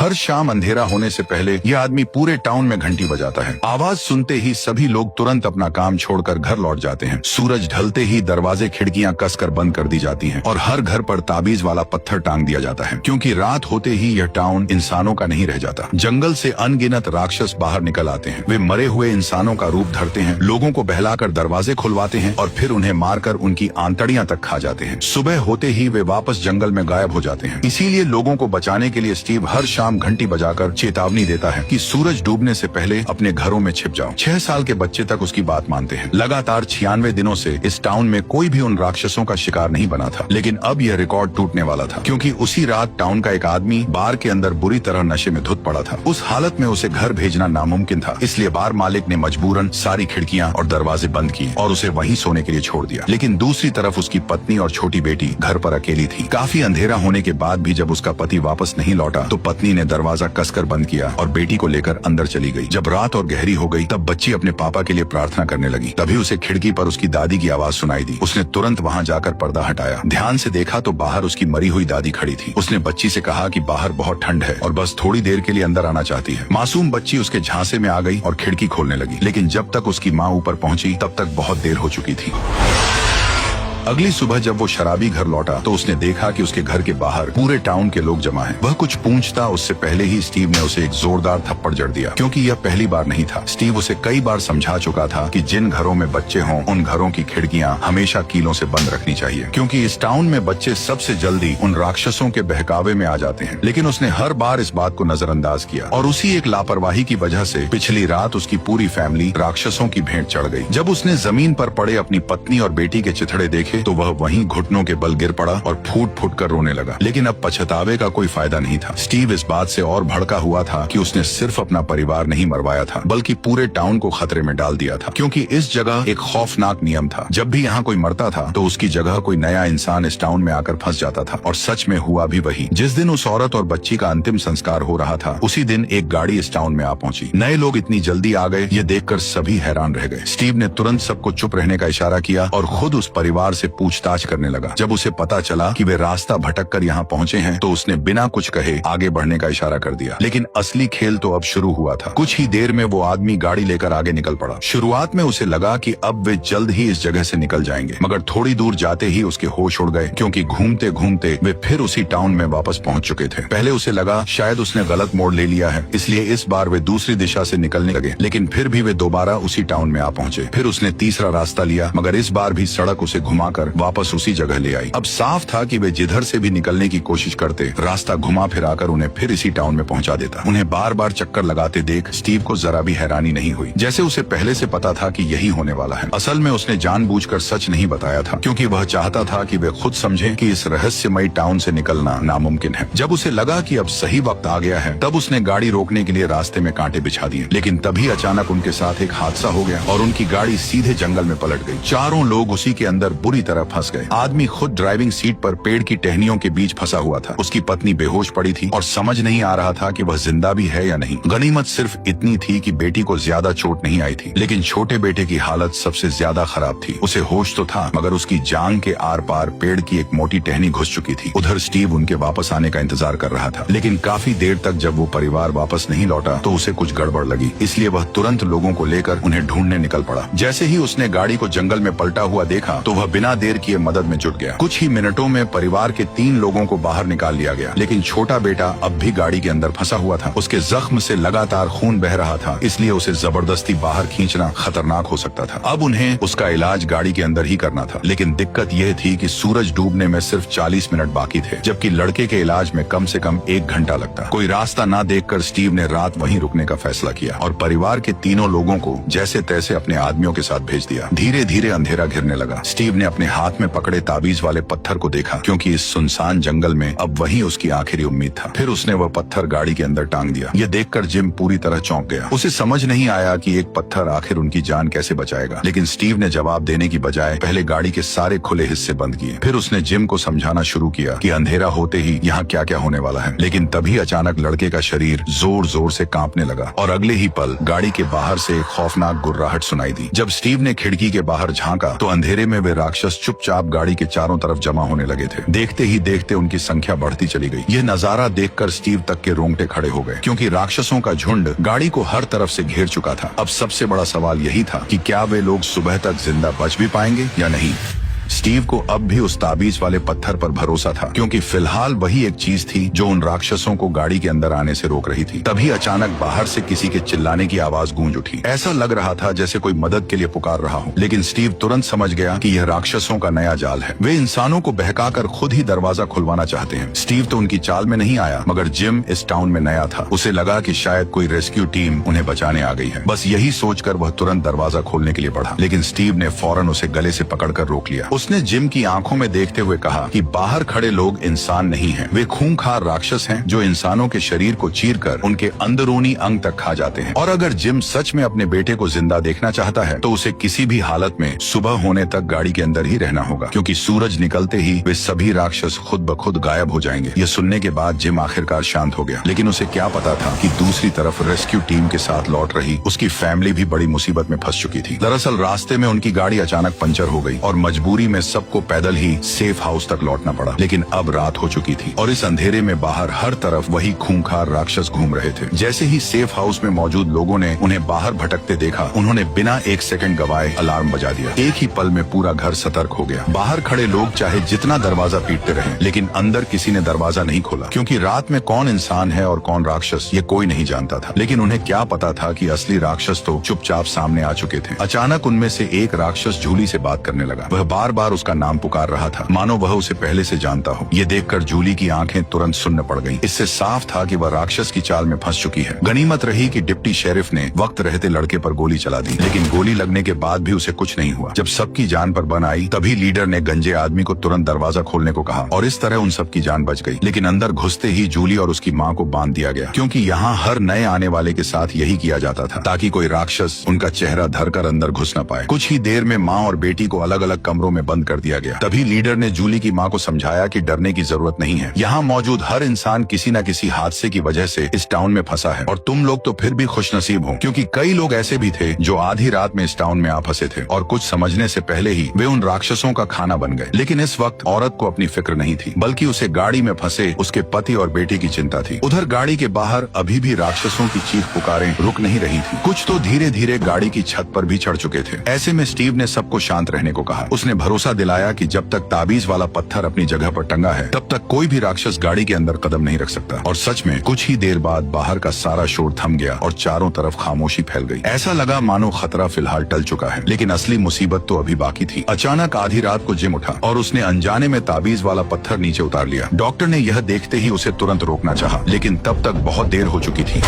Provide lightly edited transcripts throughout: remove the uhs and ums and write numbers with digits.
हर शाम अंधेरा होने से पहले यह आदमी पूरे टाउन में घंटी बजाता है। आवाज सुनते ही सभी लोग तुरंत अपना काम छोड़कर घर लौट जाते हैं। सूरज ढलते ही दरवाजे खिड़कियां कसकर बंद कर दी जाती हैं और हर घर पर ताबीज वाला पत्थर टांग दिया जाता है, क्योंकि रात होते ही यह टाउन इंसानों का नहीं रह जाता। जंगल से अनगिनत राक्षस बाहर निकल आते हैं। वे मरे हुए इंसानों का रूप धरते हैं, लोगों को बहलाकर दरवाजे खुलवाते हैं और फिर उन्हें मारकर उनकी आंतड़ियां तक खा जाते हैं। सुबह होते ही वे वापस जंगल में गायब हो जाते हैं। इसीलिए लोगों को बचाने के लिए स्टीव हर शाम घंटी बजाकर चेतावनी देता है कि सूरज डूबने से पहले अपने घरों में छिप जाओ। 6 साल के बच्चे तक उसकी बात मानते हैं। लगातार 96 दिनों से इस टाउन में कोई भी उन राक्षसों का शिकार नहीं बना था, लेकिन अब यह रिकॉर्ड टूटने वाला था, क्योंकि उसी रात टाउन का एक आदमी बार के अंदर बुरी तरह नशे में धुत पड़ा था। उस हालत में उसे घर भेजना नामुमकिन था, इसलिए बार मालिक ने मजबूरन सारी खिड़कियां और दरवाजे बंद किए और उसे वहीं सोने के लिए छोड़ दिया। लेकिन दूसरी तरफ उसकी पत्नी और छोटी बेटी घर पर अकेली थी। काफी अंधेरा होने के बाद भी जब उसका पति वापस नहीं लौटा तो पत्नी ने दरवाजा कसकर बंद किया और बेटी को लेकर अंदर चली गई। जब रात और गहरी हो गई तब बच्ची अपने पापा के लिए प्रार्थना करने लगी। तभी उसे खिड़की पर उसकी दादी की आवाज सुनाई दी। उसने तुरंत वहां जाकर पर्दा हटाया। ध्यान से देखा तो बाहर उसकी मरी हुई दादी खड़ी थी। उसने बच्ची से कहा कि बाहर बहुत ठंड है और बस थोड़ी देर के लिए अंदर आना चाहती है। मासूम बच्ची उसके झांसे में आ गई और खिड़की खोलने लगी, लेकिन जब तक उसकी माँ ऊपर पहुंची तब तक बहुत देर हो चुकी थी। अगली सुबह जब वो शराबी घर लौटा तो उसने देखा कि उसके घर के बाहर पूरे टाउन के लोग जमा हैं। वह कुछ पूछता उससे पहले ही स्टीव ने उसे एक जोरदार थप्पड़ जड़ दिया, क्योंकि यह पहली बार नहीं था। स्टीव उसे कई बार समझा चुका था कि जिन घरों में बच्चे हों उन घरों की खिड़कियां हमेशा कीलों से बंद रखनी चाहिए, क्योंकि इस टाउन में बच्चे सबसे जल्दी उन राक्षसों के बहकावे में आ जाते हैं। लेकिन उसने हर बार इस बात को नजरअंदाज किया और उसी एक लापरवाही की वजह से पिछली रात उसकी पूरी फैमिली राक्षसों की भेंट चढ़ गई। जब उसने जमीन पर पड़े अपनी पत्नी और बेटी के चिथड़े देखे तो वह वहीं घुटनों के बल गिर पड़ा और फूट फूट कर रोने लगा। लेकिन अब पछतावे का कोई फायदा नहीं था। स्टीव इस बात से और भड़का हुआ था कि उसने सिर्फ अपना परिवार नहीं मरवाया था, बल्कि पूरे टाउन को खतरे में डाल दिया था, क्योंकि इस जगह एक खौफनाक नियम था। जब भी यहाँ कोई मरता था तो उसकी जगह कोई नया इंसान इस टाउन में आकर फंस जाता था। और सच में हुआ भी वही। जिस दिन उस औरत और बच्ची का अंतिम संस्कार हो रहा था उसी दिन एक गाड़ी इस टाउन में आ पहुंची। नए लोग इतनी जल्दी आ गए, ये देखकर सभी हैरान रह गए। स्टीव ने तुरंत सबको चुप रहने का इशारा किया और खुद उस परिवार से पूछताछ करने लगा। जब उसे पता चला कि वे रास्ता भटक कर यहाँ पहुँचे हैं तो उसने बिना कुछ कहे आगे बढ़ने का इशारा कर दिया। लेकिन असली खेल तो अब शुरू हुआ था। कुछ ही देर में वो आदमी गाड़ी लेकर आगे निकल पड़ा। शुरुआत में उसे लगा कि अब वे जल्द ही इस जगह से निकल जाएंगे, मगर थोड़ी दूर जाते ही उसके होश उड़ गए, क्योंकि घूमते घूमते वे फिर उसी टाउन में वापस पहुंच चुके थे। पहले उसे लगा शायद उसने गलत मोड़ ले लिया है, इसलिए इस बार वे दूसरी दिशा से निकलने लगे। लेकिन फिर भी वे दोबारा उसी टाउन में आ पहुंचे। फिर उसने तीसरा रास्ता लिया, मगर इस बार भी सड़क उसे घुमाकर वापस उसी जगह ले आई। अब साफ था कि वे जिधर से भी निकलने की कोशिश करते रास्ता घुमा फिराकर उन्हें फिर इसी टाउन में पहुंचा देता। उन्हें बार बार चक्कर लगाते देख स्टीव को जरा भी हैरानी नहीं हुई, जैसे उसे पहले से पता था कि यही होने वाला है। असल में उसने जानबूझकर सच नहीं बताया था, क्योंकि वह चाहता था कि वे खुद समझें कि इस रहस्यमयी टाउन से निकलना नामुमकिन है। जब उसे लगा कि अब सही वक्त आ गया है तब उसने गाड़ी रोकने के लिए रास्ते में कांटे बिछा दिए। लेकिन तभी अचानक उनके साथ एक हादसा हो गया और उनकी गाड़ी सीधे जंगल में पलट गई। चारों लोग उसी के अंदर बुरी तरह फंस गए। आदमी खुद ड्राइविंग सीट पर पेड़ की टहनियों के बीच फंसा हुआ था। उसकी पत्नी बेहोश पड़ी थी और समझ नहीं आ रहा था कि वह जिंदा भी है या नहीं। गनीमत सिर्फ इतनी थी कि बेटी को ज्यादा चोट नहीं आई थी, लेकिन छोटे बेटे की हालत सबसे ज्यादा खराब थी। उसे होश तो था, मगर उसकी जांघ के आर पार पेड़ की एक मोटी टहनी घुस चुकी थी। उधर स्टीव उनके वापस आने का इंतजार कर रहा था, लेकिन काफी देर तक जब वो परिवार वापस नहीं लौटा तो उसे कुछ गड़बड़ लगी। इसलिए वह तुरंत लोगों को लेकर उन्हें ढूंढने निकल पड़ा। जैसे ही उसने गाड़ी को जंगल में पलटा हुआ देखा तो वह बिना देर किए मदद में जुट गया। कुछ ही मिनटों में परिवार के 3 लोगों को बाहर निकाल लिया गया, लेकिन छोटा बेटा अब भी गाड़ी के अंदर फंसा हुआ था। उसके जख्म से लगातार खून बह रहा था, इसलिए उसे जबरदस्ती बाहर खींचना खतरनाक हो सकता था। अब उन्हें उसका इलाज गाड़ी के अंदर ही करना था, लेकिन दिक्कत यह थी कि सूरज डूबने में सिर्फ 40 मिनट बाकी थे, जबकि लड़के के इलाज में कम से कम 1 घंटा लगता। कोई रास्ता न देखकर स्टीव ने रात वहीं रुकने का फैसला किया और परिवार के 3 लोगों को जैसे तैसे अपने आदमियों के साथ भेज दिया। धीरे धीरे अंधेरा घिरने लगा। स्टीव ने अपने हाथ में पकड़े ताबीज वाले पत्थर को देखा, क्योंकि इस सुनसान जंगल में अब वही उसकी आखिरी उम्मीद था। फिर उसने वह पत्थर गाड़ी के अंदर टांग दिया। यह देखकर जिम पूरी तरह चौंक गया। उसे समझ नहीं आया कि एक पत्थर आखिर उनकी जान कैसे बचाएगा, लेकिन स्टीव ने जवाब देने की बजाय पहले गाड़ी के सारे खुले हिस्से बंद किए। फिर उसने जिम को समझाना शुरू किया कि अंधेरा होते ही यहाँ क्या क्या होने वाला है। लेकिन तभी अचानक लड़के का शरीर जोर जोर से कांपने लगा और अगले ही पल गाड़ी के बाहर से एक खौफनाक गुर्राहट सुनाई दी। जब स्टीव ने खिड़की के बाहर झांका तो अंधेरे में वे राक्षस राक्षस चुपचाप गाड़ी के चारों तरफ जमा होने लगे थे। देखते ही देखते उनकी संख्या बढ़ती चली गई। यह नजारा देखकर स्टीव तक के रोंगटे खड़े हो गए, क्योंकि राक्षसों का झुंड गाड़ी को हर तरफ से घेर चुका था। अब सबसे बड़ा सवाल यही था कि क्या वे लोग सुबह तक जिंदा बच भी पाएंगे या नहीं। स्टीव को अब भी उस ताबीज वाले पत्थर पर भरोसा था, क्योंकि फिलहाल वही एक चीज थी जो उन राक्षसों को गाड़ी के अंदर आने से रोक रही थी। तभी अचानक बाहर से किसी के चिल्लाने की आवाज गूंज उठी। ऐसा लग रहा था जैसे कोई मदद के लिए पुकार रहा हो, लेकिन स्टीव तुरंत समझ गया कि यह राक्षसों का नया जाल है। वे इंसानों को बहकाकर खुद ही दरवाजा खुलवाना चाहते हैं। स्टीव तो उनकी चाल में नहीं आया, मगर जिम इस टाउन में नया था। उसे लगा कि शायद कोई रेस्क्यू टीम उन्हें बचाने आ गई है। बस यही सोचकर वह तुरंत दरवाजा खोलने के लिए बढ़ा, लेकिन स्टीव ने फौरन उसे गले से पकड़कर रोक लिया। उसने जिम की आंखों में देखते हुए कहा कि बाहर खड़े लोग इंसान नहीं हैं, वे खूंखार राक्षस हैं जो इंसानों के शरीर को चीरकर उनके अंदरूनी अंग तक खा जाते हैं। और अगर जिम सच में अपने बेटे को जिंदा देखना चाहता है तो उसे किसी भी हालत में सुबह होने तक गाड़ी के अंदर ही रहना होगा, क्योंकि सूरज निकलते ही वे सभी राक्षस खुद ब खुद गायब हो जाएंगे। यह सुनने के बाद जिम आखिरकार शांत हो गया, लेकिन उसे क्या पता था कि दूसरी तरफ रेस्क्यू टीम के साथ लौट रही उसकी फैमिली भी बड़ी मुसीबत में फंस चुकी थी। दरअसल रास्ते में उनकी गाड़ी अचानक पंचर हो गई और मजबूरी में सबको पैदल ही सेफ हाउस तक लौटना पड़ा। लेकिन अब रात हो चुकी थी और इस अंधेरे में बाहर हर तरफ वही खूंखार राक्षस घूम रहे थे। जैसे ही सेफ हाउस में मौजूद लोगों ने उन्हें बाहर भटकते देखा, उन्होंने बिना एक सेकंड गवाए अलार्म बजा दिया। एक ही पल में पूरा घर सतर्क हो गया। बाहर खड़े लोग चाहे जितना दरवाजा पीटते रहे, लेकिन अंदर किसी ने दरवाजा नहीं खोला, क्योंकि रात में कौन इंसान है और कौन राक्षस ये कोई नहीं जानता था। लेकिन उन्हें क्या पता था कि असली राक्षस तो चुपचाप सामने आ चुके थे। अचानक उनमें से एक राक्षस जूली से बात करने लगा। वह बार बार उसका नाम पुकार रहा था, मानो वह उसे पहले से जानता हो। ये देखकर जूली की आंखें तुरंत सुन्न पड़ गईं। इससे साफ था कि वह राक्षस की चाल में फंस चुकी है। गनीमत रही कि डिप्टी शेरिफ ने वक्त रहते लड़के पर गोली चला दी, लेकिन गोली लगने के बाद भी उसे कुछ नहीं हुआ। जब सबकी जान पर बन आई, तभी लीडर ने गंजे आदमी को तुरंत दरवाजा खोलने को कहा और इस तरह उन सबकी जान बच गई। लेकिन अंदर घुसते ही जूली और उसकी माँ को बांध दिया गया, क्योंकि यहाँ हर नए आने वाले के साथ यही किया जाता था, ताकि कोई राक्षस उनका चेहरा धरकर अंदर घुस न पाए। कुछ ही देर में माँ और बेटी को अलग अलग कमरों में बंद कर दिया गया। तभी लीडर ने जूली की माँ को समझाया कि डरने की जरूरत नहीं है। यहाँ मौजूद हर इंसान किसी न किसी हादसे की वजह से इस टाउन में फंसा है, और तुम लोग तो फिर भी खुशनसीब हो, क्योंकि कई लोग ऐसे भी थे जो आधी रात में इस टाउन में आ फंसे थे और कुछ समझने से पहले ही वे उन राक्षसों का खाना बन गए। लेकिन इस वक्त औरत को अपनी फिक्र नहीं थी, बल्कि उसे गाड़ी में फंसे उसके पति और बेटे की चिंता थी। उधर गाड़ी के बाहर अभी भी राक्षसों की चीख पुकारें रुक नहीं रही थी। कुछ तो धीरे धीरे गाड़ी की छत पर भी चढ़ चुके थे। ऐसे में स्टीव ने सबको शांत रहने को कहा। उसने भरोसा दिलाया कि जब तक ताबीज वाला पत्थर अपनी जगह पर टंगा है, तब तक कोई भी राक्षस गाड़ी के अंदर कदम नहीं रख सकता। और सच में कुछ ही देर बाद बाहर का सारा शोर थम गया और चारों तरफ खामोशी फैल गई। ऐसा लगा मानो खतरा फिलहाल टल चुका है, लेकिन असली मुसीबत तो अभी बाकी थी। अचानक आधी रात को जिम उठा और उसने अनजाने में ताबीज वाला पत्थर नीचे उतार लिया। डॉक्टर ने यह देखते ही उसे तुरंत रोकना चाहा, लेकिन तब तक बहुत देर हो चुकी थी।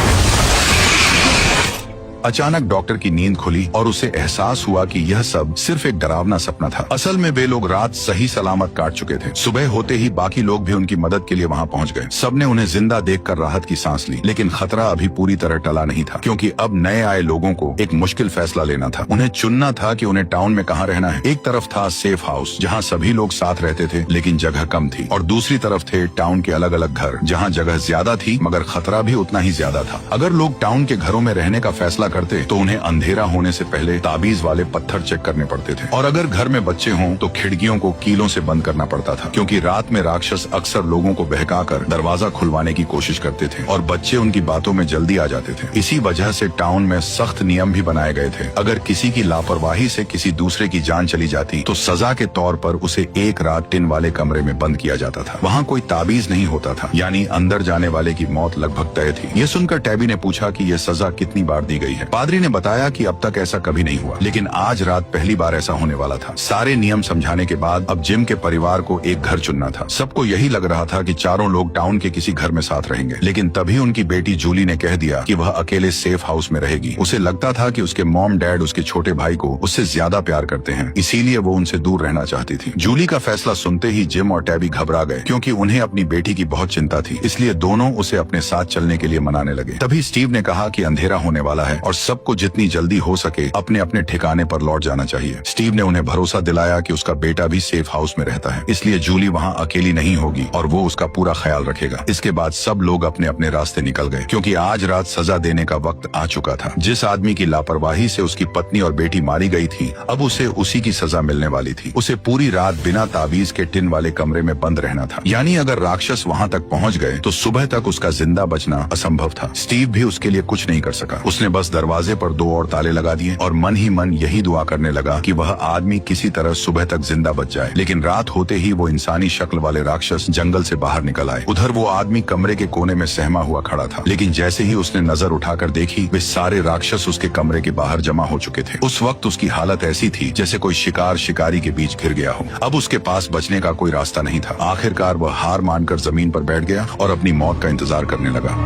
अचानक डॉक्टर की नींद खुली और उसे एहसास हुआ कि यह सब सिर्फ एक डरावना सपना था। असल में वे लोग रात सही सलामत काट चुके थे। सुबह होते ही बाकी लोग भी उनकी मदद के लिए वहां पहुंच गए। सबने उन्हें जिंदा देखकर राहत की सांस ली, लेकिन खतरा अभी पूरी तरह टला नहीं था, क्योंकि अब नए आए लोगों को एक मुश्किल फैसला लेना था। उन्हें चुनना था कि उन्हें टाउन में कहाँ रहना है। एक तरफ था सेफ हाउस, जहाँ सभी लोग साथ रहते थे लेकिन जगह कम थी, और दूसरी तरफ थे टाउन के अलग अलग घर, जहाँ जगह ज्यादा थी मगर खतरा भी उतना ही ज्यादा था। अगर लोग टाउन के घरों में रहने का फैसला करते तो उन्हें अंधेरा होने से पहले ताबीज वाले पत्थर चेक करने पड़ते थे, और अगर घर में बच्चे हों तो खिड़कियों को कीलों से बंद करना पड़ता था, क्योंकि रात में राक्षस अक्सर लोगों को बहकाकर दरवाजा खुलवाने की कोशिश करते थे और बच्चे उनकी बातों में जल्दी आ जाते थे। इसी वजह से टाउन में सख्त नियम भी बनाए गए थे। अगर किसी की लापरवाही से किसी दूसरे की जान चली जाती तो सजा के तौर पर उसे एक रात टिन वाले कमरे में बंद किया जाता था। वहाँ कोई ताबीज नहीं होता था, यानी अंदर जाने वाले की मौत लगभग तय थी। ये सुनकर टैबी ने पूछा कि यह सजा कितनी बार दी गई है। पादरी ने बताया कि अब तक ऐसा कभी नहीं हुआ, लेकिन आज रात पहली बार ऐसा होने वाला था। सारे नियम समझाने के बाद अब जिम के परिवार को एक घर चुनना था। सबको यही लग रहा था कि चारों लोग टाउन के किसी घर में साथ रहेंगे, लेकिन तभी उनकी बेटी जूली ने कह दिया कि वह अकेले सेफ हाउस में रहेगी। उसे लगता था कि उसके मॉम डैड उसके छोटे भाई को उससे ज्यादा प्यार करते हैं, इसीलिए वो उनसे दूर रहना चाहती थी। जूली का फैसला सुनते ही जिम और टैबी घबरा गए, क्योंकि उन्हें अपनी बेटी की बहुत चिंता थी। इसलिए दोनों उसे अपने साथ चलने के लिए मनाने लगे। तभी स्टीव ने कहा कि अंधेरा होने वाला है और सबको जितनी जल्दी हो सके अपने अपने ठिकाने पर लौट जाना चाहिए। स्टीव ने उन्हें भरोसा दिलाया कि उसका बेटा भी सेफ हाउस में रहता है, इसलिए जूली वहाँ अकेली नहीं होगी और वो उसका पूरा ख्याल रखेगा। इसके बाद सब लोग अपने अपने रास्ते निकल गए, क्योंकि आज रात सजा देने का वक्त आ चुका था। जिस आदमी की लापरवाही से उसकी पत्नी और बेटी मारी गई थी, अब उसे उसी की सजा मिलने वाली थी। उसे पूरी रात बिना ताबीज के टिन वाले कमरे में बंद रहना था। यानी अगर राक्षस वहाँ तक पहुँच गए तो सुबह तक उसका जिंदा बचना असंभव था। स्टीव भी उसके लिए कुछ नहीं कर सका। उसने बस दरवाजे पर 2 और ताले लगा दिए और मन ही मन यही दुआ करने लगा कि वह आदमी किसी तरह सुबह तक जिंदा बच जाए। लेकिन रात होते ही वो इंसानी शक्ल वाले राक्षस जंगल से बाहर निकल आए। उधर वो आदमी कमरे के कोने में सहमा हुआ खड़ा था, लेकिन जैसे ही उसने नजर उठाकर देखी, वे सारे राक्षस उसके कमरे के बाहर जमा हो चुके थे। उस वक्त उसकी हालत ऐसी थी जैसे कोई शिकार शिकारी के बीच घिर गया हो। अब उसके पास बचने का कोई रास्ता नहीं था। आखिरकार वह हार मानकर जमीन पर बैठ गया और अपनी मौत का इंतजार करने लगा।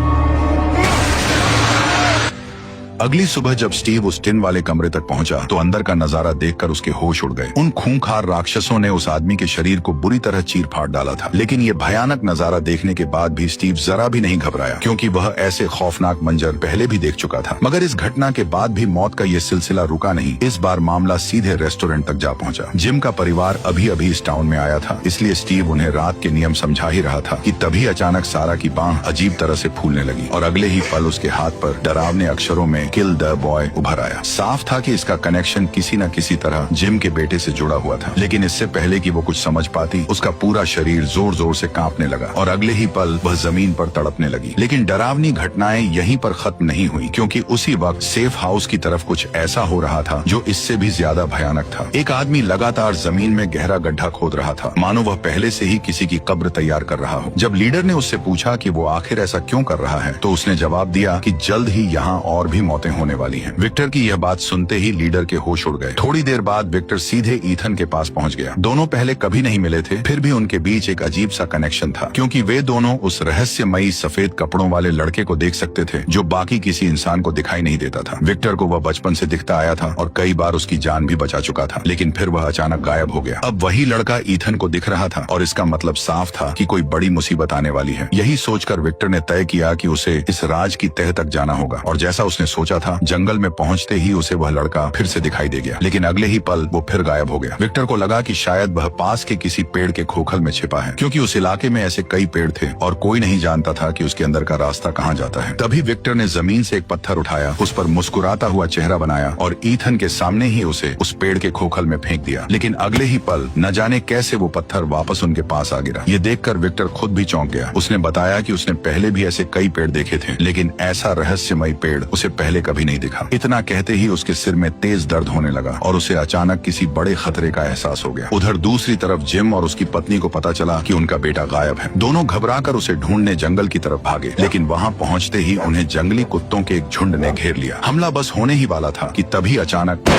अगली सुबह जब स्टीव उस टिन वाले कमरे तक पहुंचा तो अंदर का नजारा देखकर उसके होश उड़ गए। उन खूंखार राक्षसों ने उस आदमी के शरीर को बुरी तरह चीर फाड़ डाला था। लेकिन ये भयानक नजारा देखने के बाद भी स्टीव जरा भी नहीं घबराया, क्योंकि वह ऐसे खौफनाक मंजर पहले भी देख चुका था। मगर इस घटना के बाद भी मौत का ये सिलसिला रुका नहीं। इस बार मामला सीधे रेस्टोरेंट तक जा पहुंचा। जिम का परिवार अभी अभी इस टाउन में आया था, इसलिए स्टीव उन्हें रात के नियम समझा ही रहा था कि तभी अचानक सारा की बांह अजीब तरह से फूलने लगी और अगले ही पल उसके हाथ पर डरावने अक्षरों में किल द बॉय उभर आया। साफ था कि इसका कनेक्शन किसी न किसी तरह जिम के बेटे से जुड़ा हुआ था। लेकिन इससे पहले कि वो कुछ समझ पाती, उसका पूरा शरीर जोर जोर से कांपने लगा और अगले ही पल वह जमीन पर तड़पने लगी। लेकिन डरावनी घटनाएं यहीं पर खत्म नहीं हुई, क्योंकि उसी वक्त सेफ हाउस की तरफ कुछ ऐसा हो रहा था जो इससे भी ज्यादा भयानक था। एक आदमी लगातार जमीन में गहरा गड्ढा खोद रहा था, मानो वह पहले से ही किसी की कब्र तैयार कर रहा हो। जब लीडर ने उससे पूछा कि वो आखिर ऐसा क्यों कर रहा है, तो उसने जवाब दिया कि जल्द ही यहाँ और भी मौतें होने वाली हैं। विक्टर की यह बात सुनते ही लीडर के होश उड़ गए। थोड़ी देर बाद विक्टर सीधे ईथन के पास पहुंच गया। दोनों पहले कभी नहीं मिले थे, फिर भी उनके बीच एक अजीब सा कनेक्शन था, क्योंकि वे दोनों उस रहस्यमयी सफेद कपड़ों वाले लड़के को देख सकते थे जो बाकी किसी इंसान को दिखाई नहीं देता था। विक्टर को वह बचपन से दिखता आया था और कई बार उसकी जान भी बचा चुका था, लेकिन फिर वह अचानक गायब हो गया। अब वही लड़का ईथन को दिख रहा था और इसका मतलब साफ था कि कोई बड़ी मुसीबत आने वाली है। यही सोचकर विक्टर ने तय किया कि उसे इस राज की तह तक जाना होगा, और जैसा उसने सोचा था, जंगल में पहुंचते ही उसे वह लड़का फिर से दिखाई दे गया। लेकिन अगले ही पल वो फिर गायब हो गया। विक्टर को लगा कि शायद वह पास के किसी पेड़ के खोखल में छिपा है, क्योंकि उस इलाके में ऐसे कई पेड़ थे और कोई नहीं जानता था कि उसके अंदर का रास्ता कहाँ जाता है। तभी विक्टर ने जमीन से एक पत्थर उठाया, उस पर मुस्कुराता हुआ चेहरा बनाया और ईथन के सामने ही उसे उस पेड़ के खोखल में फेंक दिया। लेकिन अगले ही पल न जाने कैसे वो पत्थर वापस उनके पास आ गिरा। ये देखकर विक्टर खुद भी चौंक गया। उसने बताया कि उसने पहले भी ऐसे कई पेड़ देखे थे, लेकिन ऐसा रहस्यमयी पेड़ उसे पहले कभी नहीं दिखा। इतना कहते ही उसके सिर में तेज दर्द होने लगा और उसे अचानक किसी बड़े खतरे का एहसास हो गया। उधर दूसरी तरफ जिम और उसकी पत्नी को पता चला कि उनका बेटा गायब है। दोनों घबराकर उसे ढूंढने जंगल की तरफ भागे, लेकिन वहां पहुंचते ही उन्हें जंगली कुत्तों के एक झुंड ने घेर लिया। हमला बस होने ही वाला था कि तभी अचानक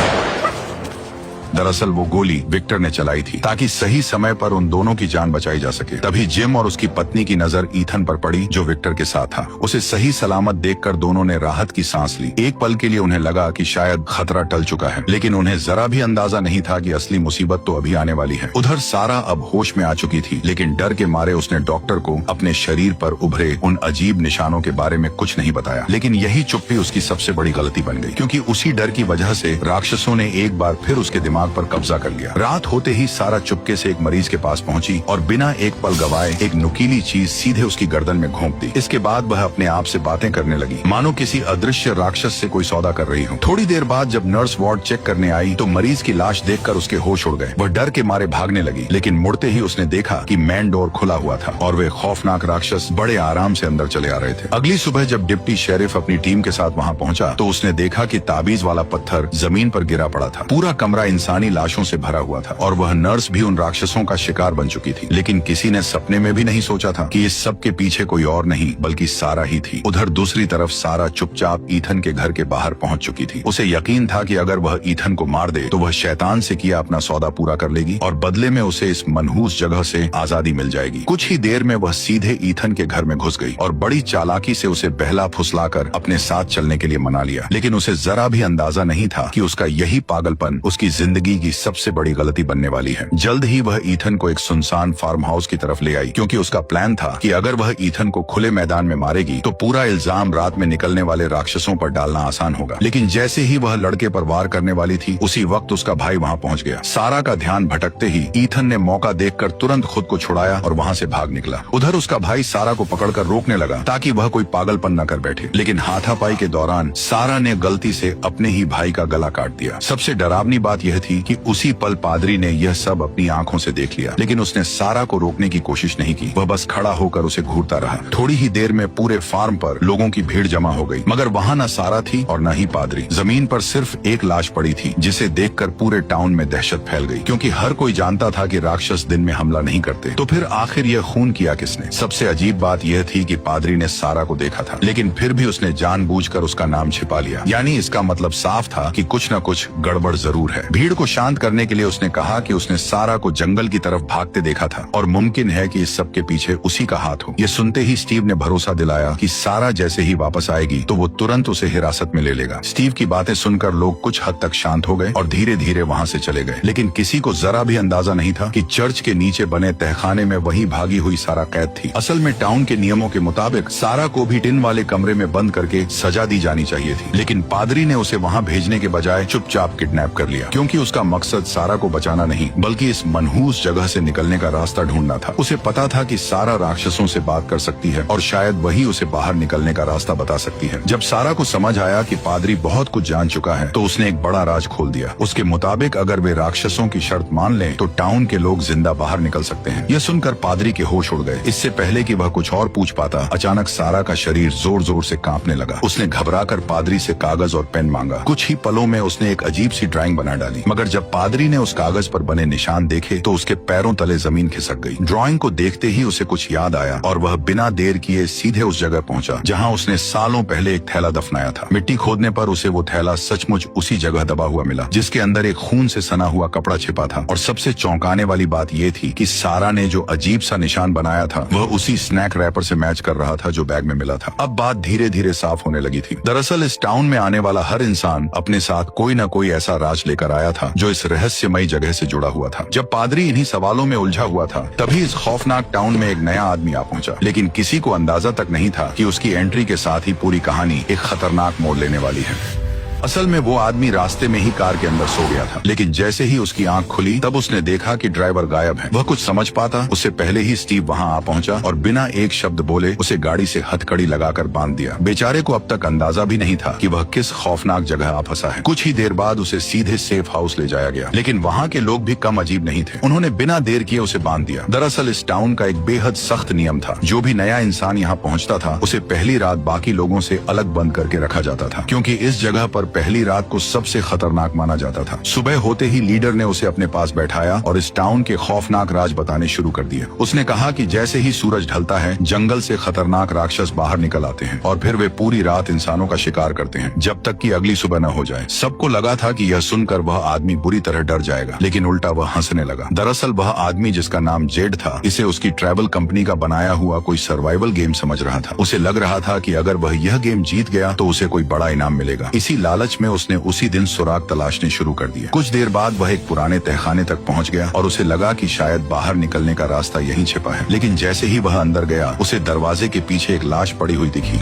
दरअसल वो गोली विक्टर ने चलाई थी ताकि सही समय पर उन दोनों की जान बचाई जा सके। तभी जिम और उसकी पत्नी की नजर ईथन पर पड़ी जो विक्टर के साथ था। उसे सही सलामत देखकर दोनों ने राहत की सांस ली। एक पल के लिए उन्हें लगा कि शायद खतरा टल चुका है, लेकिन उन्हें जरा भी अंदाजा नहीं था कि असली मुसीबत तो अभी आने वाली है। उधर सारा अब होश में आ चुकी थी, लेकिन डर के मारे उसने डॉक्टर को अपने शरीर पर उभरे उन अजीब निशानों के बारे में कुछ नहीं बताया। लेकिन यही चुप्पी उसकी सबसे बड़ी गलती बन गई, क्योंकि उसी डर की वजह से राक्षसों ने एक बार फिर उसके दिमाग पर कब्जा कर लिया। रात होते ही सारा चुपके से एक मरीज के पास पहुंची और बिना एक पल गवाए एक नुकीली चीज सीधे उसकी गर्दन में घोंप दी। इसके बाद वह अपने आप से बातें करने लगी, मानो किसी अदृश्य राक्षस से कोई सौदा कर रही हो। थोड़ी देर बाद जब नर्स वार्ड चेक करने आई तो मरीज की लाश देखकर उसके होश उड़ गए। वह डर के मारे भागने लगी, लेकिन मुड़ते ही उसने देखा कि मेन डोर खुला हुआ था और वे खौफनाक राक्षस बड़े आराम से अंदर चले आ रहे थे। अगली सुबह जब डिप्टी शेरिफ अपनी टीम के साथ वहां पहुंचा तो उसने देखा कि ताबीज वाला पत्थर जमीन पर गिरा पड़ा था। पूरा कमरा इंसानी लाशों से भरा हुआ था और वह नर्स भी उन राक्षसों का शिकार बन चुकी थी। लेकिन किसी ने सपने में भी नहीं सोचा था कि इस सब के पीछे कोई और नहीं बल्कि सारा ही थी। उधर दूसरी तरफ सारा चुपचाप ईथन के घर के बाहर पहुंच चुकी थी। उसे यकीन था कि अगर वह ईथन को मार दे तो वह शैतान से किया अपना सौदा पूरा कर लेगी और बदले में उसे इस मनहूस जगह से आजादी मिल जाएगी। कुछ ही देर में वह सीधे ईथन के घर में घुस गई और बड़ी चालाकी से उसे बहला फुसलाकर अपने साथ चलने के लिए मना लिया। लेकिन उसे जरा भी अंदाजा नहीं था कि उसका यही पागलपन उसकी जिंदगी जिंदगी की सबसे बड़ी गलती बनने वाली है। जल्द ही वह ईथन को एक सुनसान फार्म हाउस की तरफ ले आई, क्योंकि उसका प्लान था कि अगर वह ईथन को खुले मैदान में मारेगी तो पूरा इल्जाम रात में निकलने वाले राक्षसों पर डालना आसान होगा। लेकिन जैसे ही वह लड़के पर वार करने वाली थी, उसी वक्त उसका भाई वहाँ पहुँच गया। सारा का ध्यान भटकते ही ईथन ने मौका देखकर तुरंत खुद को छुड़ाया और वहाँ से भाग निकला। उधर उसका भाई सारा को पकड़कर रोकने लगा ताकि वह कोई पागलपन न कर बैठे, लेकिन हाथापाई के दौरान सारा ने गलती से अपने ही भाई का गला काट दिया। सबसे डरावनी बात यह थी कि उसी पल पादरी ने यह सब अपनी आंखों से देख लिया, लेकिन उसने सारा को रोकने की कोशिश नहीं की। वह बस खड़ा होकर उसे घूरता रहा। थोड़ी ही देर में पूरे फार्म पर लोगों की भीड़ जमा हो गई, मगर वहाँ न सारा थी और न ही पादरी। जमीन पर सिर्फ एक लाश पड़ी थी, जिसे देखकर पूरे टाउन में दहशत फैल गई, क्योंकि हर कोई जानता था कि राक्षस दिन में हमला नहीं करते। तो फिर आखिर यह खून किया किसने? सबसे अजीब बात यह थी कि पादरी ने सारा को देखा था, लेकिन फिर भी उसने जानबूझकर उसका नाम छिपा लिया। यानी इसका मतलब साफ था कि कुछ न कुछ गड़बड़ जरूर है। भीड़ को शांत करने के लिए उसने कहा कि उसने सारा को जंगल की तरफ भागते देखा था और मुमकिन है कि इस सब के पीछे उसी का हाथ हो। ये सुनते ही स्टीव ने भरोसा दिलाया कि सारा जैसे ही वापस आएगी तो वो तुरंत उसे हिरासत में ले लेगा। स्टीव की बातें सुनकर लोग कुछ हद तक शांत हो गए और धीरे धीरे वहाँ से चले गए, लेकिन किसी को जरा भी अंदाजा नहीं था कि चर्च के नीचे बने तहखाने में वही भागी हुई सारा कैद थी। असल में टाउन के नियमों के मुताबिक सारा को भी टिन वाले कमरे में बंद करके सजा दी जानी चाहिए थी, लेकिन पादरी ने उसे वहाँ भेजने के बजाय चुपचाप किडनैप कर लिया, क्योंकि उसका मकसद सारा को बचाना नहीं बल्कि इस मनहूस जगह से निकलने का रास्ता ढूंढना था। उसे पता था कि सारा राक्षसों से बात कर सकती है और शायद वही उसे बाहर निकलने का रास्ता बता सकती है। जब सारा को समझ आया कि पादरी बहुत कुछ जान चुका है, तो उसने एक बड़ा राज खोल दिया। उसके मुताबिक अगर वे राक्षसों की शर्त मान लें तो टाउन के लोग जिंदा बाहर निकल सकते हैं। यह सुनकर पादरी के होश उड़ गए। इससे पहले कि वह कुछ और पूछ पाता, अचानक सारा का शरीर जोर जोर से कांपने लगा। उसने घबराकर पादरी से कागज और पेन मांगा। कुछ ही पलों में उसने एक अजीब सी ड्राइंग बना डाली, मगर जब पादरी ने उस कागज पर बने निशान देखे तो उसके पैरों तले जमीन खिसक गई। ड्राइंग को देखते ही उसे कुछ याद आया और वह बिना देर किए सीधे उस जगह पहुंचा जहां उसने सालों पहले एक थैला दफनाया था। मिट्टी खोदने पर उसे वो थैला सचमुच उसी जगह दबा हुआ मिला, जिसके अंदर एक खून से सना हुआ कपड़ा छिपा था। और सबसे चौंकाने वाली बात यह थी कि सारा ने जो अजीब सा निशान बनाया था वह उसी स्नैक रैपर से मैच कर रहा था जो बैग में मिला था। अब बात धीरे धीरे साफ होने लगी थी। दरअसल इस टाउन में आने वाला हर इंसान अपने साथ कोई न कोई ऐसा राज लेकर आया था जो इस रहस्यमयी जगह से जुड़ा हुआ था। जब पादरी इन्हीं सवालों में उलझा हुआ था, तभी इस खौफनाक टाउन में एक नया आदमी आ पहुंचा, लेकिन किसी को अंदाजा तक नहीं था कि उसकी एंट्री के साथ ही पूरी कहानी एक खतरनाक मोड़ लेने वाली है। असल में वो आदमी रास्ते में ही कार के अंदर सो गया था, लेकिन जैसे ही उसकी आंख खुली तब उसने देखा कि ड्राइवर गायब है। वह कुछ समझ पाता उससे पहले ही स्टीव वहां आ पहुंचा और बिना एक शब्द बोले उसे गाड़ी से हथकड़ी लगाकर बांध दिया। बेचारे को अब तक अंदाजा भी नहीं था कि वह किस खौफनाक जगह आ फंसा है। कुछ ही देर बाद उसे सीधे सेफ हाउस ले जाया गया, लेकिन वहाँ के लोग भी कम अजीब नहीं थे। उन्होंने बिना देर किए उसे बांध दिया। दरअसल इस टाउन का एक बेहद सख्त नियम था, जो भी नया इंसान यहाँ पहुँचता था उसे पहली रात बाकी लोगों से अलग बंद करके रखा जाता था, क्योंकि इस जगह पर पहली रात को सबसे खतरनाक माना जाता था। सुबह होते ही लीडर ने उसे अपने पास बैठाया और इस टाउन के खौफनाक राज बताने शुरू कर दिए। उसने कहा कि जैसे ही सूरज ढलता है, जंगल से खतरनाक राक्षस बाहर निकल आते हैं और फिर वे पूरी रात इंसानों का शिकार करते हैं, जब तक कि अगली सुबह न हो जाए। सबको लगा था कि यह सुनकर वह आदमी बुरी तरह डर जाएगा, लेकिन उल्टा वह हंसने लगा। दरअसल वह आदमी, जिसका नाम जेड था, इसे उसकी ट्रैवल कंपनी का बनाया हुआ कोई सर्वाइवल गेम समझ रहा था। उसे लग रहा था कि अगर वह यह गेम जीत गया तो उसे कोई बड़ा इनाम मिलेगा। इसी लालच में उसने उसी दिन सुराग तलाशने शुरू कर दिए। कुछ देर बाद वह एक पुराने तहखाने तक पहुंच गया और उसे लगा कि शायद बाहर निकलने का रास्ता यहीं छिपा है, लेकिन जैसे ही वह अंदर गया उसे दरवाजे के पीछे एक लाश पड़ी हुई दिखी।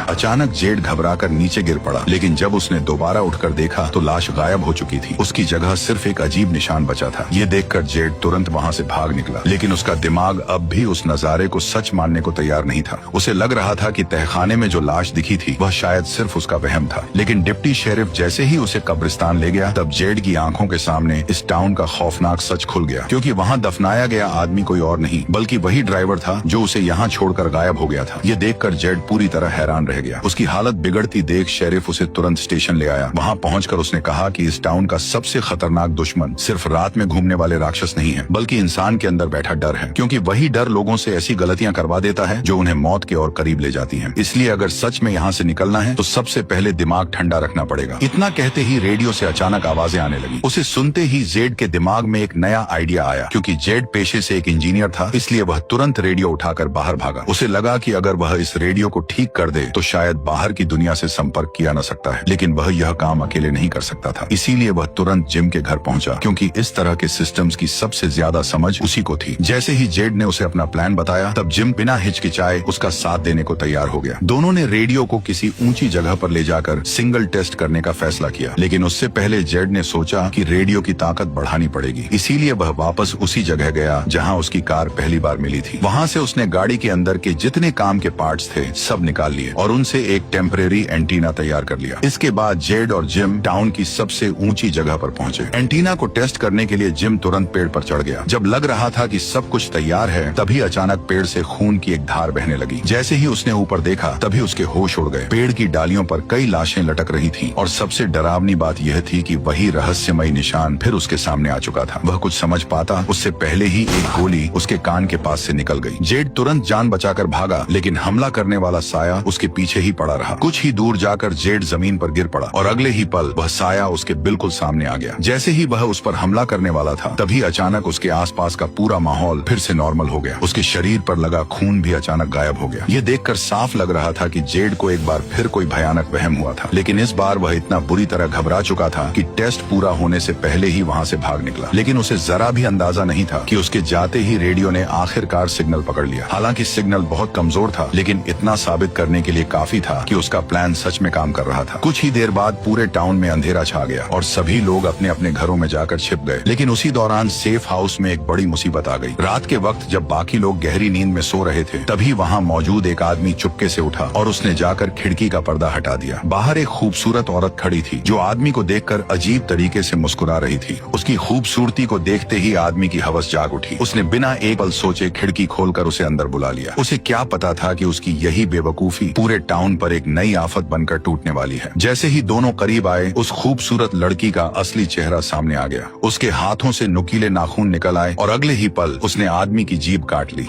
अचानक जेड घबराकर नीचे गिर पड़ा, लेकिन जब उसने दोबारा उठकर देखा तो लाश गायब हो चुकी थी। उसकी जगह सिर्फ एक अजीब निशान बचा था। ये देखकर जेड तुरंत वहाँ से भाग निकला, लेकिन उसका दिमाग अब भी उस नजारे को सच मानने को तैयार नहीं था। उसे लग रहा था कि तहखाने में जो लाश दिखी थी वह शायद सिर्फ उसका वहम था। लेकिन डिप्टी शेरिफ जैसे ही उसे कब्रिस्तान ले गया, तब जेड की आंखों के सामने इस टाउन का खौफनाक सच खुल गया, क्योंकि वहाँ दफनाया गया आदमी कोई और नहीं बल्कि वही ड्राइवर था जो उसे यहाँ छोड़कर गायब हो गया था। ये देखकर जेड पूरी तरह हैरान रह गया। उसकी हालत बिगड़ती देख शेरिफ उसे तुरंत स्टेशन ले आया। वहाँ पहुंचकर उसने कहा कि इस टाउन का सबसे खतरनाक दुश्मन सिर्फ रात में घूमने वाले राक्षस नहीं है, बल्कि इंसान के अंदर बैठा डर है, क्योंकि वही डर लोगों से ऐसी गलतियां करवा देता है जो उन्हें मौत के और करीब ले जाती हैं। इसलिए अगर सच में यहाँ से निकलना है तो सबसे पहले दिमाग ठंडा रखना पड़ेगा। इतना कहते ही रेडियो से अचानक आवाजें आने लगी। उसे सुनते ही जेड के दिमाग में एक नया आइडिया आया। क्योंकि जेड पेशे से एक इंजीनियर था, इसलिए वह तुरंत रेडियो उठाकर बाहर भागा। उसे लगा कि अगर वह इस रेडियो को ठीक कर दे तो शायद बाहर की दुनिया से संपर्क किया न सकता है, लेकिन वह यह काम अकेले नहीं कर सकता था। इसीलिए वह तुरंत जिम के घर पहुंचा, क्योंकि इस तरह के सिस्टम्स की सबसे ज्यादा समझ उसी को थी। जैसे ही जेड ने उसे अपना प्लान बताया, तब जिम बिना हिचकिचाए उसका साथ देने को तैयार हो गया। दोनों ने रेडियो को किसी ऊंची जगह पर ले जाकर सिंगल टेस्ट करने का फैसला किया, लेकिन उससे पहले जेड ने सोचा कि रेडियो की ताकत बढ़ानी पड़ेगी। इसीलिए वह वापस उसी जगह गया जहां उसकी कार पहली बार मिली थी। वहां से उसने गाड़ी के अंदर के जितने काम के पार्ट्स थे सब निकाल लिए और उनसे एक टेम्परेरी एंटीना तैयार कर लिया। इसके बाद जेड और जिम टाउन की सबसे ऊंची जगह पर पहुंचे। एंटीना को टेस्ट करने के लिए जिम तुरंत पेड़ पर चढ़ गया। जब लग रहा था कि सब कुछ तैयार है, तभी अचानक पेड़ से खून की एक धार बहने लगी। जैसे ही उसने ऊपर देखा, तभी उसके होश उड़ गए। पेड़ की डालियों पर कई लाशें लटक रही थी और सबसे डरावनी बात यह थी कि वही रहस्यमयी निशान फिर उसके सामने आ चुका था। वह कुछ समझ पाता उससे पहले ही एक गोली उसके कान के पास से निकल गई। जेड तुरंत जान बचाकर भागा, लेकिन हमला करने वाला साया उसके पीछे ही पड़ा रहा। कुछ ही दूर जाकर जेड जमीन पर गिर पड़ा और अगले ही पल वह साया उसके बिल्कुल सामने आ गया। जैसे ही वह उस पर हमला करने वाला था, तभी अचानक उसके आसपास का पूरा माहौल फिर से नॉर्मल हो गया। उसके शरीर पर लगा खून भी अचानक गायब हो गया। ये देखकर साफ लग रहा था कि जेड को एक बार फिर कोई भयानक वहम हुआ था, लेकिन इस बार वह इतना बुरी तरह घबरा चुका था कि टेस्ट पूरा होने से पहले ही वहां से भाग निकला। लेकिन उसे जरा भी अंदाजा नहीं था कि उसके जाते ही रेडियो ने आखिरकार सिग्नल पकड़ लिया। हालांकि सिग्नल बहुत कमजोर था, लेकिन इतना साबित करने के लिए काफी था कि उसका प्लान सच में काम कर रहा था। कुछ ही देर बाद पूरे टाउन में अंधेरा छा गया और सभी लोग अपने अपने घरों में जाकर छिप गए। लेकिन उसी दौरान सेफ हाउस में एक बड़ी मुसीबत आ गई। रात के वक्त जब बाकी लोग गहरी नींद में सो रहे थे, तभी वहाँ मौजूद एक आदमी चुपके से उठा और उसने जाकर खिड़की का पर्दा हटा दिया। बाहर एक खूबसूरत औरत खड़ी थी, जो आदमी को देखकर अजीब तरीके से मुस्कुरा रही थी। उसकी खूबसूरती को देखते ही आदमी की हवस जाग उठी। उसने बिना एक पल सोचे खिड़की खोलकर उसे अंदर बुला लिया। उसे क्या पता था कि उसकी यही बेवकूफी पूरे टाउन पर एक नई आफत बनकर टूटने वाली है। जैसे ही दोनों करीब आए, उस खूबसूरत लड़की का असली चेहरा सामने आ गया। उसके हाथों से नुकीले नाखून निकल आए और अगले ही पल उसने आदमी की जीभ काट ली।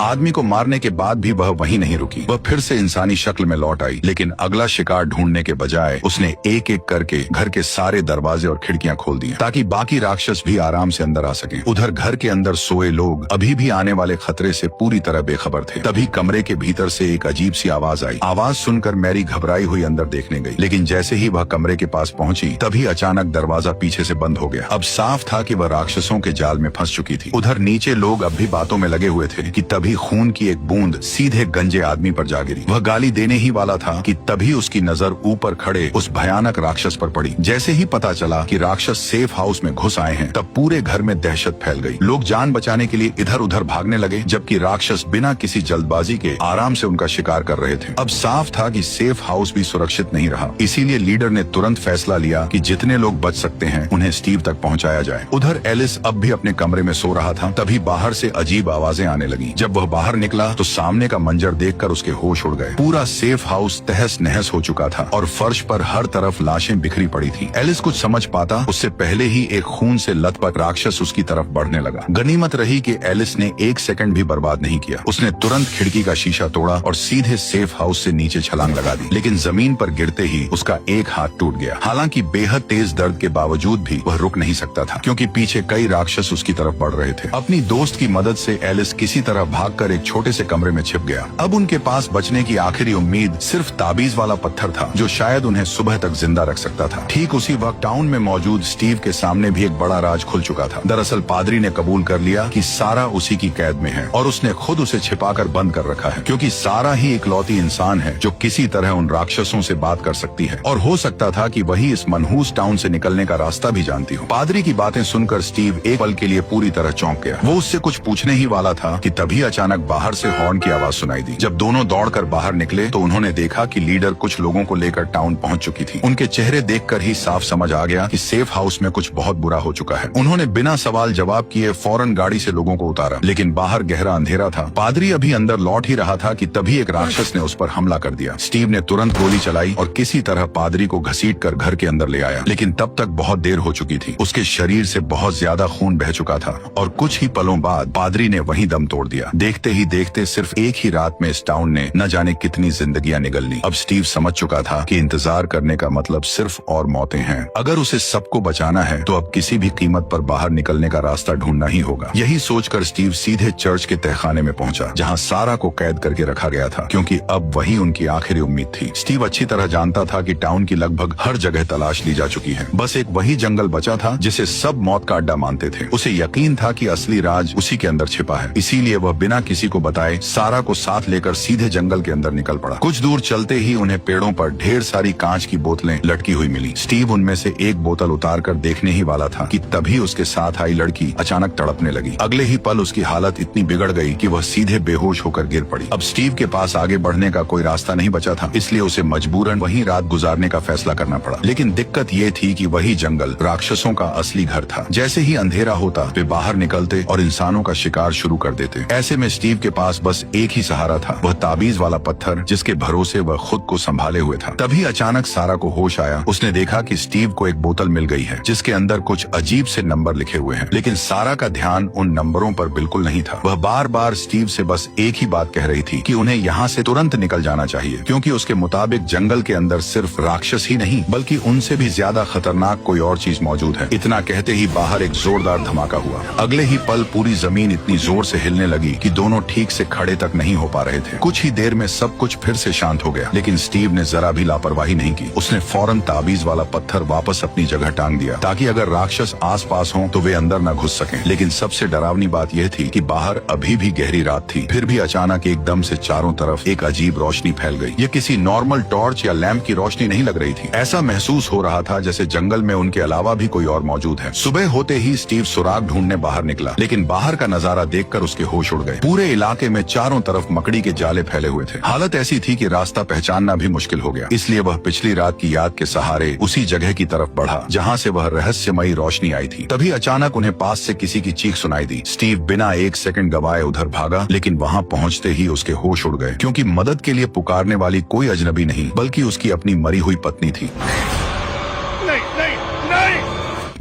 आदमी को मारने के बाद भी वह वहीं नहीं रुकी। वह फिर से इंसानी शक्ल में लौट आई, लेकिन अगला शिकार ढूंढने के बजाय उसने एक एक करके घर के सारे दरवाजे और खिड़कियां खोल दिए, ताकि बाकी राक्षस भी आराम से अंदर आ सकें। उधर घर के अंदर सोए लोग अभी भी आने वाले खतरे से पूरी तरह बेखबर थे। तभी कमरे के भीतर से एक अजीब सी आवाज आई। आवाज सुनकर मैरी घबराई हुई अंदर देखने गई, लेकिन जैसे ही वह कमरे के पास पहुंची, तभी अचानक दरवाजा पीछे से बंद हो गया। अब साफ था कि वह राक्षसों के जाल में फंस चुकी थी। उधर नीचे लोग अब भी बातों में लगे हुए थे कि तभी खून की एक बूंद सीधे गंजे आदमी पर जा गिरी। वह गाली देने ही वाला था कि तभी उसकी नजर ऊपर खड़े उस भयानक राक्षस पर पड़ी। जैसे ही पता चला कि राक्षस सेफ हाउस में घुस आए हैं, तब पूरे घर में दहशत फैल गई। लोग जान बचाने के लिए इधर उधर भागने लगे, जबकि राक्षस बिना किसी जल्दबाजी के आराम से उनका शिकार कर रहे थे। अब साफ था कि सेफ हाउस भी सुरक्षित नहीं रहा। इसीलिए लीडर ने तुरंत फैसला लिया कि जितने लोग बच सकते हैं उन्हें स्टीव तक पहुंचाया जाए। उधर एलिस अब भी अपने कमरे में सो रहा था। तभी बाहर से अजीब आवाजें आने लगी। जब वह बाहर निकला तो सामने का मंजर देखकर उसके होश उड़ गए। पूरा सेफ हाउस तहस नहस हो चुका था और फर्श पर हर तरफ लाशें बिखरी पड़ी थी। एलिस कुछ समझ पाता उससे पहले ही एक खून से लथपथ राक्षस उसकी तरफ बढ़ने लगा। गनीमत रही कि एलिस ने एक सेकंड भी बर्बाद नहीं किया। उसने तुरंत खिड़की का शीशा तोड़ा और सीधे सेफ हाउस से नीचे छलांग लगा दी, लेकिन जमीन पर गिरते ही उसका एक हाथ टूट गया। हालांकि बेहद तेज दर्द के बावजूद भी वह रुक नहीं सकता था, क्योंकि पीछे कई राक्षस उसकी तरफ बढ़ रहे थे। अपनी दोस्त की मदद से एलिस किसी तरह भागकर एक छोटे से कमरे में छिप गया। अब उनके पास बचने की आखिरी उम्मीद सिर्फ ताबीज वाला पत्थर था, जो शायद उन्हें सुबह तक जिंदा रख सकता था। ठीक उसी वक्त टाउन में मौजूद स्टीव के सामने भी एक बड़ा राज खुल चुका था। दरअसल पादरी ने कबूल कर लिया कि सारा उसी की कैद में है और उसने खुद उसे छिपाकर बंद कर रखा है, क्योंकि सारा ही इकलौती इंसान है जो किसी तरह उन राक्षसों से बात कर सकती है। और हो सकता था कि वही इस मनहूस टाउन से निकलने का रास्ता भी जानती हो। पादरी की बातें सुनकर स्टीव एक पल के लिए पूरी तरह चौंक गया। वो उससे कुछ पूछने ही वाला था कि तभी अचानक बाहर से हॉर्न की आवाज सुनाई दी। जब दोनों दौड़कर बाहर निकले तो उन्होंने देखा कि लीडर कुछ लोगों को लेकर टाउन पहुंच चुकी थी। उनके चेहरे देखकर ही साफ समझ आ गया कि सेफ हाउस में कुछ बहुत बुरा हो चुका है। उन्होंने बिना सवाल जवाब किए फौरन गाड़ी से लोगों को उतारा, लेकिन बाहर गहरा अंधेरा था। पादरी अभी अंदर लौट ही रहा था कि तभी एक राक्षस ने उस पर हमला कर दिया। स्टीव ने तुरंत गोली चलाई और किसी तरह पादरी को घसीटकर घर के अंदर ले आया, लेकिन तब तक बहुत देर हो चुकी थी। उसके शरीर से बहुत ज्यादा खून बह चुका था और कुछ ही पलों बाद पादरी ने वहीं दम तोड़ दिया। देखते ही देखते सिर्फ एक ही रात में इस टाउन ने न जाने कितनी जिंदगियां निगल ली। अब स्टीव समझ चुका था कि इंतजार करने का मतलब सिर्फ और मौतें हैं। अगर उसे सबको बचाना है तो अब किसी भी कीमत पर बाहर निकलने का रास्ता ढूंढना ही होगा। यही सोचकर स्टीव सीधे चर्च के तहखाने में पहुंचा, जहां सारा को कैद करके रखा गया था, क्योंकि अब वही उनकी आखिरी उम्मीद थी। स्टीव अच्छी तरह जानता था कि टाउन की लगभग हर जगह तलाश ली जा चुकी है। बस एक वही जंगल बचा था जिसे सब मौत का अड्डा मानते थे। उसे यकीन था कि असली राज उसी के अंदर छिपा है, इसीलिए वह बिना किसी को बताए सारा को साथ लेकर सीधे जंगल के अंदर निकल पड़ा। कुछ दूर चलते ही उन्हें पेड़ों पर ढेर सारी कांच की बोतलें लटकी हुई मिली। स्टीव उनमें से एक बोतल उतार कर देखने ही वाला था कि तभी उसके साथ आई लड़की अचानक तड़पने लगी। अगले ही पल उसकी हालत इतनी बिगड़ गई कि वह सीधे बेहोश होकर गिर पड़ी। अब स्टीव के पास आगे बढ़ने का कोई रास्ता नहीं बचा था, इसलिए उसे मजबूरन वहीं रात गुजारने का फैसला करना पड़ा। लेकिन दिक्कत ये थी कि वही जंगल राक्षसों का असली घर था। जैसे ही अंधेरा होता वे बाहर निकलते और इंसानों का शिकार शुरू कर देते। ऐसे में स्टीव के पास बस एक ही सहारा था, वह ताबीज वाला पत्थर जिसके भरोसे वह खुद को संभाले हुए था। तभी अचानक सारा को होश आया। उसने देखा कि स्टीव को एक बोतल मिल गई है जिसके अंदर कुछ अजीब से नंबर लिखे हुए हैं, लेकिन सारा का ध्यान उन नंबरों पर बिल्कुल नहीं था। वह बार बार स्टीव से बस एक ही बात कह रही थी कि उन्हें यहाँ से तुरंत निकल जाना चाहिए, क्योंकि उसके मुताबिक जंगल के अंदर सिर्फ राक्षस ही नहीं बल्कि उनसे भी ज्यादा खतरनाक कोई और चीज मौजूद है। इतना कहते ही बाहर एक जोरदार धमाका हुआ। अगले ही पल पूरी जमीन इतनी जोर से हिलने लगी कि दोनों ठीक से खड़े तक नहीं हो पा रहे थे। कुछ ही देर में सब कुछ फिर से शांत हो गया, लेकिन स्टीव ने जरा भी लापरवाही नहीं की। उसने फौरन ताबीज वाला पत्थर वापस अपनी जगह टांग दिया, ताकि अगर राक्षस आस पास हों तो वे अंदर न घुस सकें। लेकिन सबसे डरावनी बात यह थी कि बाहर अभी भी गहरी रात थी। फिर भी अचानक एकदम से चारों तरफ एक अजीब रोशनी फैल गई। ये किसी नॉर्मल टॉर्च या लैंप की रोशनी नहीं लग रही थी। ऐसा महसूस हो रहा था जैसे जंगल में उनके अलावा भी कोई और मौजूद है। सुबह होते ही स्टीव सुराग ढूंढने बाहर निकला, लेकिन बाहर का नजारा देखकर उसके होश उड़ गए। पूरे इलाके में चारों तरफ मकड़ी के जाले फैले हुए थे। हालत ऐसी थी कि रास्ता पहचानना भी मुश्किल हो गया। इसलिए वह पिछली रात की याद के सहारे उसी जगह की तरफ बढ़ा जहाँ से वह रहस्यमयी रोशनी आई थी। तभी अचानक उन्हें पास से किसी की चीख सुनाई दी। स्टीव बिना एक सेकंड गवाए उधर भागा, लेकिन वहाँ पहुँचते ही उसके होश उड़ गए, क्योंकि मदद के लिए पुकारने वाली कोई अजनबी नहीं बल्कि उसकी अपनी मरी हुई पत्नी थी।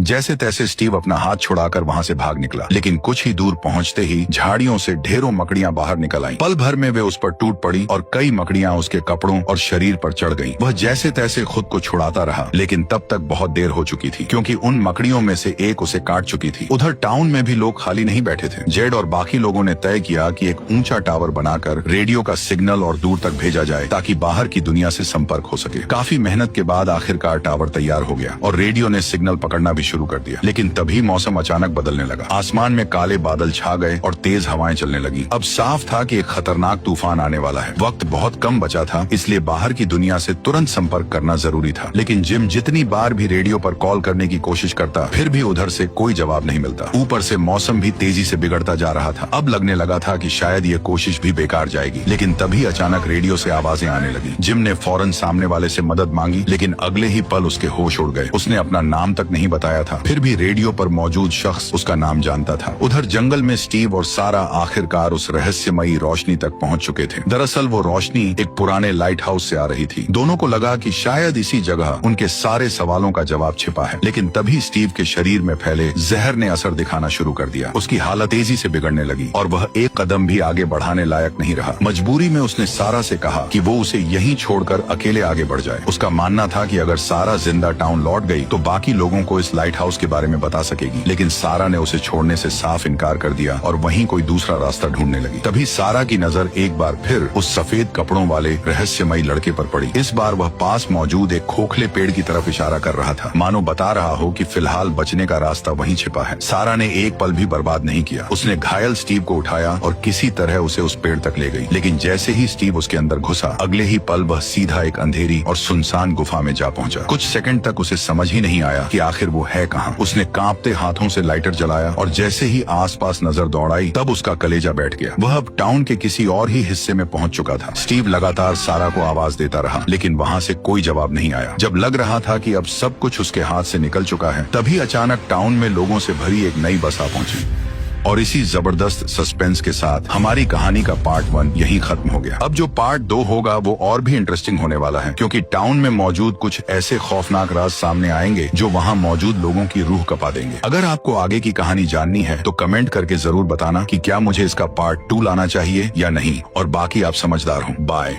जैसे तैसे स्टीव अपना हाथ छुड़ाकर वहां से भाग निकला, लेकिन कुछ ही दूर पहुंचते ही झाड़ियों से ढेरों मकड़ियां बाहर निकल आईं। पल भर में वे उस पर टूट पड़ी और कई मकड़ियां उसके कपड़ों और शरीर पर चढ़ गईं। वह जैसे तैसे खुद को छुड़ाता रहा, लेकिन तब तक बहुत देर हो चुकी थी, क्योंकि उन मकड़ियों में से एक उसे काट चुकी थी। उधर टाउन में भी लोग खाली नहीं बैठे थे। जेड और बाकी लोगों ने तय किया कि एक ऊंचा टावर बनाकर रेडियो का सिग्नल और दूर तक भेजा जाए, ताकि बाहर की दुनिया से संपर्क हो सके। काफी मेहनत के बाद आखिरकार टावर तैयार हो गया और रेडियो ने सिग्नल पकड़ना भी शुरू कर दिया। लेकिन तभी मौसम अचानक बदलने लगा। आसमान में काले बादल छा गए और तेज हवाएं चलने लगी। अब साफ था कि एक खतरनाक तूफान आने वाला है। वक्त बहुत कम बचा था, इसलिए बाहर की दुनिया से तुरंत संपर्क करना जरूरी था। लेकिन जिम जितनी बार भी रेडियो पर कॉल करने की कोशिश करता, फिर भी उधर से कोई जवाब नहीं मिलता। ऊपर से मौसम भी तेजी से बिगड़ता जा रहा था। अब लगने लगा था कि शायद ये कोशिश भी बेकार जाएगी। लेकिन तभी अचानक रेडियो से आवाजें आने लगी। जिम ने फौरन सामने वाले से मदद मांगी, लेकिन अगले ही पल उसके होश उड़ गए। उसने अपना नाम तक नहीं बताया था, फिर भी रेडियो पर मौजूद शख्स उसका नाम जानता था। उधर जंगल में स्टीव और सारा आखिरकार उस रहस्यमयी रोशनी तक पहुंच चुके थे। दरअसल वो रोशनी एक पुराने लाइट हाउस से आ रही थी। दोनों को लगा कि शायद इसी जगह उनके सारे सवालों का जवाब छिपा है। लेकिन तभी स्टीव के शरीर में फैले जहर ने असर दिखाना शुरू कर दिया। उसकी हालत तेजी से बिगड़ने लगी और वह एक कदम भी आगे बढ़ाने लायक नहीं रहा। मजबूरी में उसने सारा से कहा कि वो उसे यहीं छोड़कर अकेले आगे बढ़ जाए। उसका मानना था कि अगर सारा जिंदा टाउन लौट गई तो बाकी लोगों को इस लाइट हाउस के बारे में बता सकेगी। लेकिन सारा ने उसे छोड़ने से साफ इनकार कर दिया और वहीं कोई दूसरा रास्ता ढूंढने लगी। तभी सारा की नजर एक बार फिर उस सफेद कपड़ों वाले रहस्यमयी लड़के पर पड़ी। इस बार वह पास मौजूद एक खोखले पेड़ की तरफ इशारा कर रहा था, मानो बता रहा हो कि फिलहाल बचने का रास्ता वहीं छिपा है। सारा ने एक पल भी बर्बाद नहीं किया। उसने घायल स्टीव को उठाया और किसी तरह उसे उस पेड़ तक ले गई। लेकिन जैसे ही स्टीव उसके अंदर घुसा, अगले ही पल वह सीधा एक अंधेरी और सुनसान गुफा में जा पहुंचा। कुछ सेकंड तक उसे समझ ही नहीं आया कि आखिर वो है कहाँ। उसने कांपते हाथों से लाइटर जलाया और जैसे ही आसपास नजर दौड़ाई, तब उसका कलेजा बैठ गया। वह अब टाउन के किसी और ही हिस्से में पहुंच चुका था। स्टीव लगातार सारा को आवाज देता रहा, लेकिन वहां से कोई जवाब नहीं आया। जब लग रहा था कि अब सब कुछ उसके हाथ से निकल चुका है, तभी अचानक टाउन में लोगों से भरी एक नई बस आ पहुंची। और इसी जबरदस्त सस्पेंस के साथ हमारी कहानी का पार्ट 1 यही खत्म हो गया। अब जो पार्ट 2 होगा वो और भी इंटरेस्टिंग होने वाला है, क्योंकि टाउन में मौजूद कुछ ऐसे खौफनाक राज सामने आएंगे जो वहाँ मौजूद लोगों की रूह कपा देंगे। अगर आपको आगे की कहानी जाननी है तो कमेंट करके जरूर बताना कि क्या मुझे इसका पार्ट 2 लाना चाहिए या नहीं। और बाकी आप समझदार हो। बाय।